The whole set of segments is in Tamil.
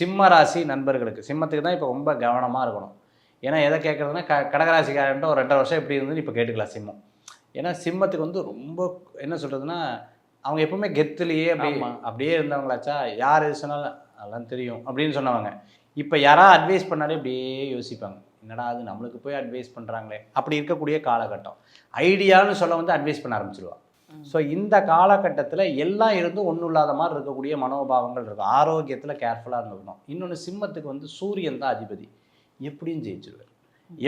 சிம்ம ராசி நண்பர்களுக்கு, சிம்மத்துக்கு தான் இப்போ ரொம்ப கவனமாக இருக்கணும். ஏன்னா எதை கேட்குறதுனா கடகராசிக்காரன்ட்ட ஒரு 2.5 வருஷம் எப்படி இருந்துன்னு இப்போ கேட்டுக்கலாம் சிம்மம். ஏன்னா சிம்மத்துக்கு வந்து ரொம்ப என்ன சொல்கிறதுனா, அவங்க எப்பவுமே கெத்துலேயே அப்படியே இருந்தவங்களாச்சா, யார் எது சொன்னாலும் அதெல்லாம் தெரியும் அப்படின்னு சொன்னவங்க. இப்போ யாராவது அட்வைஸ் பண்ணாலே இப்படியே யோசிப்பாங்க, என்னடா அது நம்மளுக்கு போய் அட்வைஸ் பண்ணுறாங்களே, அப்படி இருக்கக்கூடிய காலகட்டம். ஐடியான்னு சொல்ல வந்து அட்வைஸ் பண்ண ஆரம்பிச்சிடுவாங்க. ஸோ இந்த காலகட்டத்தில் எல்லாம் இருந்து ஒன்றும் இல்லாத மாதிரி இருக்கக்கூடிய மனோபாவங்கள் இருக்கும். ஆரோக்கியத்தில் கேர்ஃபுல்லாக இருந்துக்கணும். இன்னொன்று சிம்மத்துக்கு வந்து சூரியன் தான் அதிபதி, எப்படியும் ஜெயிச்சிருவார்.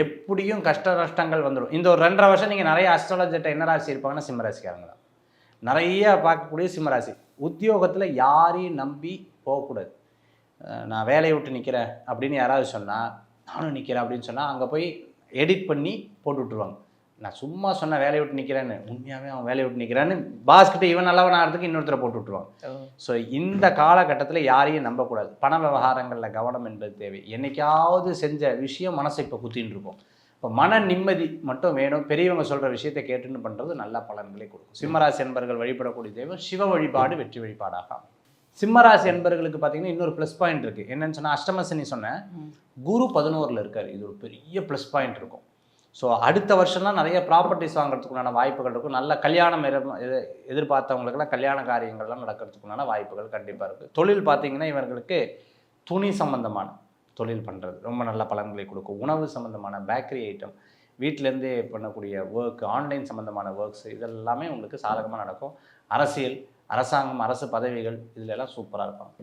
எப்படியும் கஷ்ட நஷ்டங்கள் வந்துடும். இந்த ஒரு 2.5 வருஷம் நீங்கள் நிறைய அஸ்ட்ராலஜர்கிட்ட என்ன ராசி இருப்பாங்கன்னா சிம்மராசிக்காரங்க தான் நிறைய பார்க்கக்கூடிய சிம்மராசி. உத்தியோகத்தில் யாரையும் நம்பி போகக்கூடாது. நான் வேலையை விட்டு நிற்கிறேன் அப்படின்னு யாராவது சொன்னால், நானும் நிற்கிறேன் அப்படின்னு சொன்னால் அங்கே போய் எடிட் பண்ணி போட்டு விட்ருவாங்க. நான் சும்மா சொன்ன வேலையை விட்டு நிற்கிறேன்னு, உண்மையாகவே அவன் வேலையை விட்டு நிற்கிறான்னு பாஸ்கிட்ட இவன் நல்லவன் ஆகிறதுக்கு இன்னொருத்தரை போட்டு விட்ருவாங்க. ஸோ இந்த காலகட்டத்தில் யாரையும் நம்பக்கூடாது. பண விவகாரங்களில் கவனம் என்பது தேவை. என்னைக்காவது செஞ்ச விஷயம் மனசை இப்போ குத்தின்னு இருக்கும். இப்போ மன நிம்மதி மட்டும் வேணும். பெரியவங்க சொல்கிற விஷயத்தை கேட்டுன்னு பண்ணுறது நல்ல பலன்களை கொடுக்கும். சிம்மராசி என்பர்கள் வழிபடக்கூடிய தெய்வம் சிவ வழிபாடு வெற்றி வழிபாடாக. சிம்மராசி என்பர்களுக்கு பார்த்தீங்கன்னா இன்னொரு ப்ளஸ் பாயிண்ட் இருக்குது. என்னன்னு சொன்னால், அஷ்டமசனி சொன்னேன், குரு 11ல் இருக்கார். இது ஒரு பெரிய ப்ளஸ் பாயிண்ட் இருக்கும். ஸோ அடுத்த வருஷம்லாம் நிறைய ப்ராப்பர்ட்டிஸ் வாங்குறதுக்குண்டான வாய்ப்புகள் இருக்கும். நல்ல கல்யாணம் எதிர்பார்த்தவங்களுக்குலாம் கல்யாண காரியங்கள்லாம் நடக்கிறதுக்குண்டான வாய்ப்புகள் கண்டிப்பாக இருக்குது. தொழில் பார்த்திங்கன்னா இவர்களுக்கு துணி சம்மந்தமான தொழில் பண்ணுறது ரொம்ப நல்ல பலன்களை கொடுக்கும். உணவு சம்மந்தமான பேக்கரி ஐட்டம், வீட்டிலேருந்தே பண்ணக்கூடிய ஒர்க், ஆன்லைன் சம்மந்தமான ஒர்க்ஸ், இதெல்லாமே உங்களுக்கு சாதகமாக நடக்கும். அரசியல், அரசாங்கம், அரசு பதவிகள் இதிலெல்லாம் சூப்பராக இருப்பாங்க.